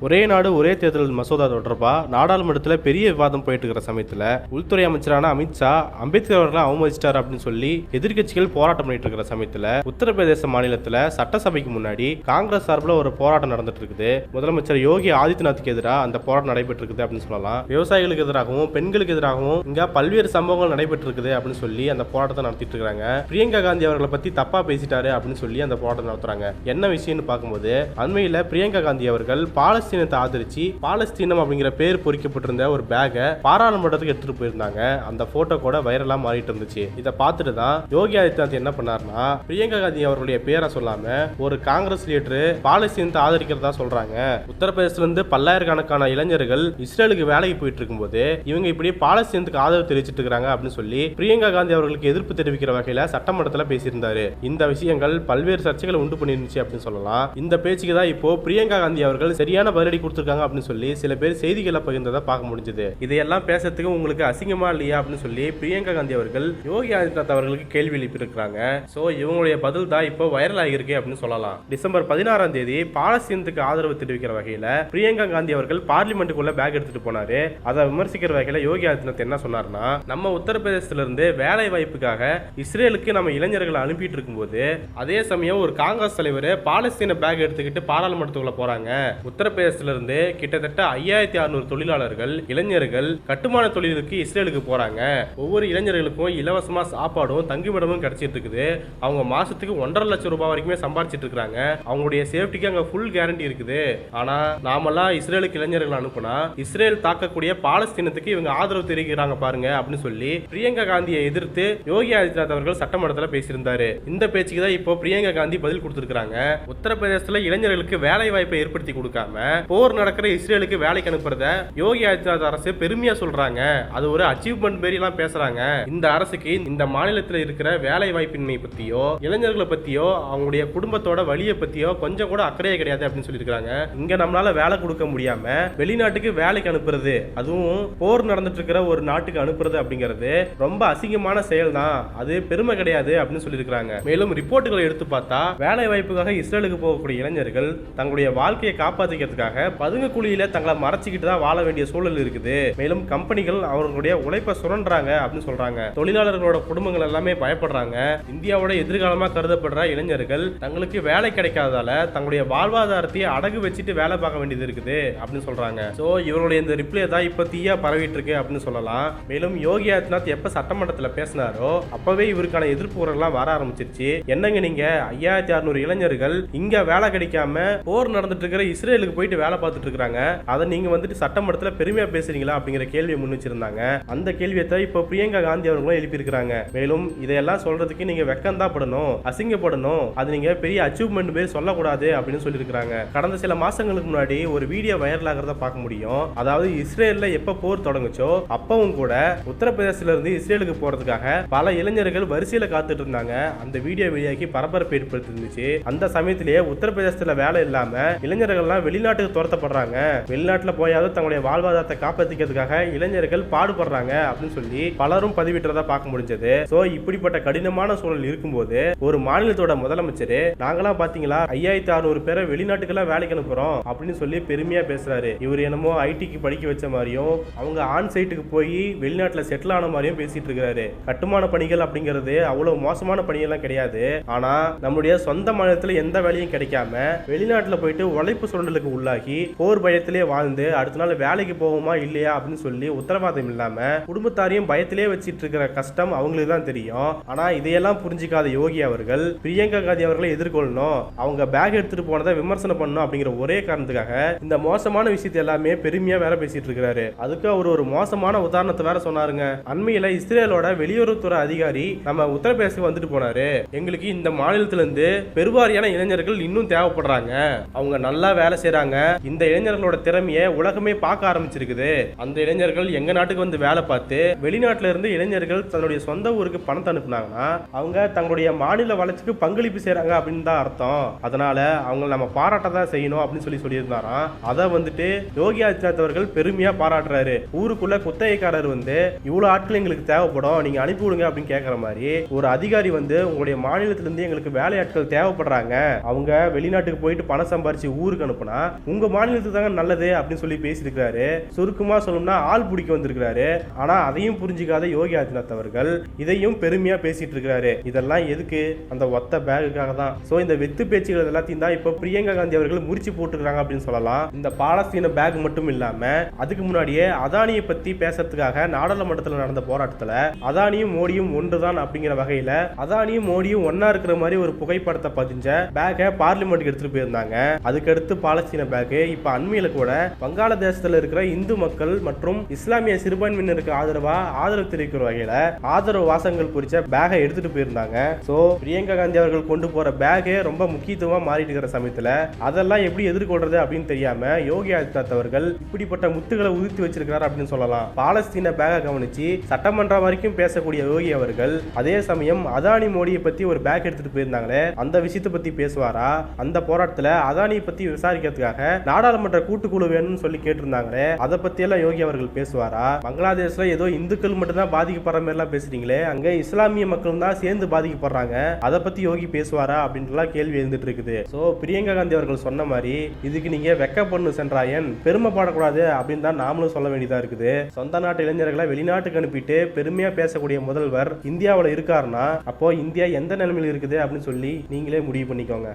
ஒரே நாடு ஒரே தேர்தல் மசோதா தொடர்பா நாடாளுமன்றத்தில் பெரிய விவாதம் போயிட்டு இருக்கிற சமயத்தில் உள்துறை அமைச்சரான அமித்ஷா அம்பேத்கர் அவர்களை அவமதிச்சிட்டார் அப்படின்னு சொல்லி எதிர்கட்சிகள் போராட்டம் பண்ணிட்டு இருக்கிற சமயத்தில் உத்தரப்பிரதேச மாநிலத்தில் சட்டசபைக்கு முன்னாடி காங்கிரஸ் சார்பில் ஒரு போராட்டம் நடந்துட்டு இருக்குது. முதலமைச்சர் யோகி ஆதித்யநாத்துக்கு எதிராக அந்த போராட்டம் நடைபெற்று இருக்குது அப்படின்னு சொல்லலாம். விவசாயிகளுக்கு எதிராகவும் பெண்களுக்கு எதிராகவும் இங்க பல்வேறு சம்பவங்கள் நடைபெற்று இருக்குது அப்படின்னு சொல்லி அந்த போராட்டத்தை நடத்திட்டு இருக்காங்க. பிரியங்கா காந்தி அவர்களை பத்தி தப்பா பேசிட்டாரு அப்படின்னு சொல்லி அந்த போராட்டம் நடத்துறாங்க. என்ன விஷயம்னு பார்க்கும்போது அண்மையில பிரியங்கா காந்தி அவர்கள் பாலஸ்தீனத்தை ஆதரிச்சு பாலஸ்தீனம் அப்படிங்கிற பேர் பொறிக்கப்பட்டிருந்த ஒரு பேக்கை பாராளுமன்றத்துக்கு எடுத்துட்டு போயிருந்தாங்க. அந்த போட்டோ கூட வைரலா மாறிட்டு இருந்துச்சு. இதை பார்த்துட்டு தான் யோகி ஆதித்யநாத் என்ன பண்ணாருன்னா, பிரியங்கா காந்தி அவர்களுடைய பேரை சொல்லாம ஒரு காங்கிரஸ் லீடர் பாலஸ்தீனத்தை ஆதரிக்கிறதா சொல்றாங்க. உத்தரப்பிரதேசத்துல இருந்து பல்லாயிரக்கணக்கான இளைஞர்கள் இஸ்ரேலுக்கு வேலைக்கு போயிட்டு இருக்கும்போது இவங்க இப்படி பாலஸ்தீனத்துக்கு ஆதரவு தெரிவிச்சிட்டு இருக்காங்க அப்படின்னு சொல்லி பிரியங்கா காந்தி அவர்களுக்கு எதிர்ப்பு தெரிவிக்கிற வகையில சட்டமன்றத்தில் பேசியிருந்தாரு. இந்த விஷயங்கள் பல்வேறு சர்ச்சைகளை உண்டு பண்ணிருந்துச்சு அப்படின்னு சொல்லலாம். இந்த பேச்சுக்கு தான் இப்போ பிரியங்கா காந்தி அவர்கள் சரியான பதிலடி கொடுத்திருக்காங்க அப்படின்னு சொல்லி சில பேர் செய்திகளை பகிர்ந்ததை பார்க்க முடிஞ்சது. இதையெல்லாம் பேசுறதுக்கு உங்களுக்கு அசிங்கமா இல்லையா அப்படின்னு சொல்லி பிரியங்கா காந்தி அவர்கள் யோகி ஆதித்யநாத் அவர்களுக்கு கேள்வி எழுப்பியிருக்கிறாங்க. சோ இவங்களுடைய பதில் தான் இப்போ வைரல் ஆகியிருக்கு அப்படின்னு சொல்லலாம். டிசம்பர் 16ஆம் தேதி பாலஸ்தீனத்துக்கு ஆதரவு தெரிவிக்கிற வகையில பிரியங்கா காந்தி அவர்கள் பார்லிமெண்ட்டுக்குள்ள பேக் எடுத்துட்டு போனாரு. அதை விமர்சிக்கிற வகையில யோகி ஆதித்யநாத் என்ன சொன்னார்னா, நம்ம உத்தரப்பிரதேசத்துல இருந்து வேலை வாய்ப்புக்காக இஸ்ரேலுக்கு நம்ம இளைஞர்களை அனுப்பிட்டு இருக்கும்போது அதே சமயம் ஒரு காங்கிரஸ் தலைவர் பாலஸ்தீன பேக் எடுத்துக்கிட்டு பாராளுமன்றத்துக்குள்ள போறாங்க. உத்தரப்பிரதேசத்துல இருந்து கிட்டத்தட்ட 5600 தொழிலாளர்கள் இளைஞர்கள் கட்டுமான தொழிலுக்கு இஸ்ரேலுக்கு போறாங்க. ஒவ்வொரு இளைஞர்களுக்கும் இலவசமா சாப்பாடும் தங்குமிடமும் கிடைச்சிட்டு இருக்குது. அவங்க மாசத்துக்கு 1.5 லட்சம் ரூபாய் வரைக்குமே சம்பாதிச்சிட்டு இருக்காங்க. அவங்களுடைய சேஃப்டிக்கு அங்க ஃபுல் கேரண்டி இருக்குது. ஆனா நாமெல்லாம் இஸ்ரேலுக்கு இளைஞர்கள் அனுப்புனா இஸ்ரேல் தாக்கக்கூடிய பாலஸ்தீனத்துக்கு இவங்க ஆதரவு தெரிவிக்கிறாங்க பாருங்க அப்படின்னு சொல்லி பிரியங்கா காந்தியை எதிர்த்து யோகி ஆதித்யநாத் அவர்கள் சட்டமன்றத்தில் பேசியிருந்தாரு. இந்த பேச்சுக்கு தான் இப்போ பிரியங்கா காந்தி பதில் கொடுத்திருக்காங்க. உத்தரப்பிரதேசத்துல இளைஞர்களுக்கு வேலை வாய்ப்பை ஏற்படுத்தி கொடுக்காம போர் நடக்கிற இஸ்ரேலுக்கு வேலைக்கு அனுப்புறத யோகி ஆதித்யநாத் அரசு பெருமையா சொல்றாங்க. அது ஒரு அச்சீவ்மெண்ட் மாரி எல்லாம் பேசுறாங்க. இந்த அரசுக்கு இந்த மாநிலத்தில் இருக்கிற வேலை வாய்ப்பின்மை பத்தியோ இளைஞர்களை பத்தியோ அவங்களுடைய குடும்பத்தோட வழியை பத்தியோ கொஞ்சம் கூட அக்கறையே கிடையாது அப்படின்னு சொல்லியிருக்காங்க. இங்க நம்மளால வேலை கொடுக்க முடியாம வெளிநாட்டுக்கு வேலைக்கு அனுப்புறது, அதுவும் போர் நடந்துட்டு இருக்கிற ஒரு நாட்டுக்கு அனுப்புறது அப்படிங்கிறது ரொம்ப அசிங்கமான செயல் தான். அது பெருமை கிடையாது அப்படின்னு சொல்லியிருக்காங்க. மேலும் ரிப்போர்ட்டுகளை எடுத்து பார்த்தா வேலை வாய்ப்புக்காக இஸ்ரேலுக்கு போகக்கூடிய இளைஞர்கள் தங்களுடைய வாழ்க்கையை காப்பாற்றிக்கிறதுக்காக பதுங்கு குழியில தங்களை மறைச்சிக்கிட்டு தான் வாழ வேண்டிய சூழல் இருக்குது. மேலும் கம்பெனிகள் அவர்களுடைய உழைப்பை சுரண்டுறாங்க அப்படின்னு சொல்றாங்க. தொழிலாளர்களோட குடும்பங்கள் எல்லாமே பயப்படுறாங்க. இந்தியாவோட எதிர்காலமா கருதப்படுற இளைஞர்கள் தங்களுக்கு வேலை கிடைக்காததால தங்களுடைய வாழ்வாதாரத்தை அடகு வச்சுட்டு வேலை பார்க்க வேண்டியது இருக்குது அப்படின்னு சொல்றாங்க. சோ இவருடைய இந்த ரிப்ளை தான் இப்ப தீயா பரவிட்டு இருக்கு அப்படின்னு சொல்லலாம். மேலும் யோகி ஆதித்யநாத் எப்ப சட்டமன்றத்தில் பேசினாரோ அப்பவே இவருக்கான எதிர்ப்பு குரல்லாம் வர ஆரம்பிச்சிருச்சு. என்னங்க நீங்க 5600 இளைஞர்கள் இங்க வேலை கிடைக்காம போர் நடந்துட்டு இருக்கிற இஸ்ரேலுக்கு போயிட்டு வேலை பார்த்துட்டு இருக்காங்க, அதை நீங்க வந்துட்டு சட்டமன்றத்தில் பெருமையா பேசுறீங்களா அப்படிங்கிற கேள்வியை முன் வச்சிருந்தாங்க. அந்த கேள்வியை தான் இப்ப பிரியங்கா காந்தி அவர்களும் எழுப்பி இருக்கிறாங்க. மேலும் இதையெல்லாம் சொல்றதுக்கு நீங்க வெக்கம் தான் படணும், அசிங்கப்படணும், அது நீங்க பெரிய அச்சீவ்மெண்ட் பேர் சொல்லக்கூடாது அப்படின்னு சொல்லியிருக்காங்க. கடந்த சில மாசங்களுக்கு முன்னாடி ஒரு வீடியோ வைரல் ஆகிறத பார்க்க முடியும். அதாவது இஸ்ரேல்ல எப்ப போர் தொடங்குச்சோ அப்பவும் கூட உத்தரப்பிரதேசத்துல இருந்து இஸ்ரேலுக்கு போறதுக்காக பல இளைஞர்கள் வரிசையில காத்துட்டு இருந்தாங்க. அந்த வீடியோ வெளியாகி பரபரப்பு ஏற்படுத்தி இருந்துச்சு. அந்த சமயத்திலேயே உத்தரப்பிரதேசத்துல வேலை இல்லாம இளைஞர்கள்லாம் வெளிநாட்டுக்கு துரத்தப்படுறாங்க. வெளிநாட்டுல போயாவது தங்களுடைய வாழ்வாதாரத்தை காப்பாற்றிக்கிறதுக்காக இளைஞர்கள் பாடுபடுறாங்க அப்படின்னு சொல்லி பலரும் பதிவிட்டுறதா பார்க்க முடிஞ்சது. சோ இப்படிப்பட்ட கடினமான சூழல் இருக்கும்போது ஒரு மாநிலத்தோட முதலமைச்சர் நாங்களாம் பாத்தீங்களா 5600 பேரை வெளிநாட்டுக்கெல்லாம் வேலைக்கு அனுப்புறோம் அப்படின்னு சொல்லி பெருமையா பேசுறாரு. இவர் என்னமோ ஐடிக்கு படிக்க வச்ச மாதிரியும் அவங்க ஆன் சைட்டுக்கு போய் வெளிநாட்டுல செட்டில் ஆன மாதிரியும் பேசிட்டு இருக்காரு. கட்டுமான பணிகள் அப்படிங்கிறது அவ்வளவு மோசமான பணியெல்லாம் கிடையாது. ஆனா நம்முடைய சொந்த மாநிலத்துல எந்த வேலையும் கிடைக்காம வெளிநாட்டுல போயிட்டு உழைப்பு சுரண்டலுக்கு உள்ளாகி போர் பயத்திலே வாழ்ந்து அடுத்த நாள் வேலைக்கு போவோமா இல்லையா அப்படின்னு சொல்லி உத்தரவாதம் இல்லாம குடும்பத்தாரையும் பயத்திலே வச்சிட்டு இருக்கிற கஷ்டம் அவங்களுக்கு தான் தெரியும். ஆனா இதையெல்லாம் புரிஞ்சிக்காத யோகி அவர்கள் பிரியங்கா காந்தி அவர்களை எதிர்கொள்ளணும், அவங்க பேக் எடுத்துட்டு போனதை விமர்சனம் பண்ணணும் அப்படிங்கிற ஒரே காரணத்துக்காக இந்த மோசமான விஷயத்தை எல்லாமே பெருமையா வேற பேசிட்டு இருக்காரு. அதுக்கு அவர் ஒரு மோசமான உதாரணத்தை வேற சொன்னாருங்க. அண்மையில இஸ்ரேலோட வெளியுறவுத்துறை அதிகாரி நம்ம உத்தரப்பிரதேசத்துக்கு வந்துட்டு போனாரு. எங்களுக்கு இந்த மாநிலத்தில இருந்து பெருவாரியான இளைஞர்கள் இன்னும் தேவைப்படுறாங்க, அவங்க நல்லா வேலை செய்யறாங்க, இந்த இளைஞர்களோட திறமையை உலகமே பார்க்க ஆரம்பிச்சிருக்குது. அந்த இளைஞர்கள் எங்க நாட்டுக்கு வந்து வேலை பார்த்து வெளிநாட்டுல இருந்து இளைஞர்கள் தன்னுடைய சொந்த ஊருக்கு பணத்தை அனுப்புனாங்கன்னா அவங்க தங்களுடைய மாநில வளர்ச்சிக்கு பங்களிப்பு செய்யறாங்க அப்படின்னு தான் அர்த்தம். அதனால அவங்க நம்ம பாராட்ட தான் செய்யணும் அப்படின்னு சொல்லியிருந்தாராம். அதை வந்துட்டு யோகி ஆதித்யநாத் அவர்கள் பெருமையா பாராட்டுறாரு. ஊருக்குள்ள குத்தகைக்காரர் வந்து இவ்வளவு ஆட்கள் எங்களுக்கு தேவைப்படும், நீங்க அனுப்பி விடுங்க அப்படின்னு கேட்கற மாதிரி ஒரு அதிகாரி வந்து உங்களுடைய மாநிலத்திலிருந்து எங்களுக்கு வேலையாட்கள் தேவைப்படுறாங்க, அவங்க வெளிநாட்டுக்கு போயிட்டு பணம் சம்பாரிச்சு ஊருக்கு அனுப்புனா உங்க மாநிலத்துக்கு தாங்க நல்லது அப்படின்னு சொல்லி பேசியிருக்காரு. சுருக்கமா சொல்லணும்னா ஆள் பிடிக்க வந்திருக்காரு. ஆனா அதையும் புரிஞ்சுக்காத யோகி ஆதித்யநாத் அவர்கள் இதையும் பெருமையா பேசிட்டு இருக்காரு. இதெல்லாம் எதுக்கு? அந்த ஒத்த பேகுக்காக தான். சோ இந்த வெத்து பேச்சுகள் எல்லாத்தையும் தான் இப்ப பிரியங்கா காந்தி அவர்கள் முறிச்சு போட்டுருக்காங்க அப்படின்னு சொல்லலாம். இந்த பாலஸ்தீன பேக் மட்டும் இல்லாம அதுக்கு முன்னாடியே அதானியை பத்தி பேசுறதுக்காக நாடாளுமன்றத்தில் நடந்த போராட்டத்துல அதானியும் மோடியும் ஒன்றுதான் அப்படிங்கிற வகையில அதானியும் மோடியும் ஒன்னா இருக்கிற மாதிரி ஒரு புகைப்படத்தை பதிஞ்ச பேக்கை பார்லிமெண்ட்டுக்கு எடுத்துட்டு போயிருந்தாங்க. அதுக்கடுத்து பாலஸ்தீன பேக் இப்ப அண்மையில கூட வங்காளதேசத்துல இருக்கிற இந்து மக்கள் மற்றும் இஸ்லாமிய சிறுபான்மையினருக்கு ஆதரவு தெரிவிக்கிற வகையில ஆதரவு வாசகங்கள் குறிச்ச பேக்கை எடுத்துட்டு போயிருந்தாங்க. சோ பிரியங்கா காந்தி அவர்கள் கொண்டு போற பேக்கே ரொம்ப முக்கியத்துவமா மாறிட்டு இருக்கிற சமயத்துல அதெல்லாம் எப்படி எதிர்கொள்றது அப்படின்னு தெரியாம யோகி ஆதித்யநாத் அவர்கள் இப்படிப்பட்ட முத்துகளை உதிர்த்தி வச்சிருக்கிறார் அப்படின்னு சொல்லலாம். பாலஸ்தீன பேக்கை கவனிச்சு சட்டமன்றம் வரைக்கும் பேசக்கூடிய யோகி அவர்கள் அதே சமயம் அதானி மோடியை பத்தி ஒரு பேக் எடுத்துட்டு போயிருந்தாங்களே அந்த விஷயத்தை பத்தி பேசுவாரா? அந்த போராட்டத்துல அதானியை பத்தி விசாரிக்கிறதுக்காக நாடாளுமன்ற கூட்டுக்குழு வேணும்னு சொல்லி கேட்டிருந்தாங்களே அதை பத்தி எல்லாம் யோகி அவர்கள் பேசுவாரா? பங்களாதேஷ்ல ஏதோ இந்துக்கள் மட்டும் தான் பாதிக்கப்படுற மாதிரி எல்லாம் பேசுறீங்களே, அங்க இஸ்லாமிய மக்களும் தான் சேர்ந்து பாதிக்கப்படுறாங்க, அதை பத்தி யோகி பேசுவாரா அப்படின்ட்டு கேள்வி எழுந்துட்டு இருக்குது. சோ பிரியங்கா காந்தி அவர்கள் சொன்ன மாதிரி இதுக்கு நீங்க வெக்கப்பண்ணு சென்றாயன், பெருமைப்படக்கூடாது அப்படின்னு தான் நாமளும் சொல்ல வேண்டியதா இருக்குது. சொந்த நாட்டு இளைஞர்களை வெளிநாட்டுக்கு அனுப்பிட்டு பெருமையா பேசக்கூடிய முதல்வர் இந்தியாவில் இருக்காருன்னா அப்போ இந்தியா எந்த நிலைமையில் இருக்குது அப்படின்னு சொல்லி நீங்களே முடிவு பண்ணிக்கோங்க.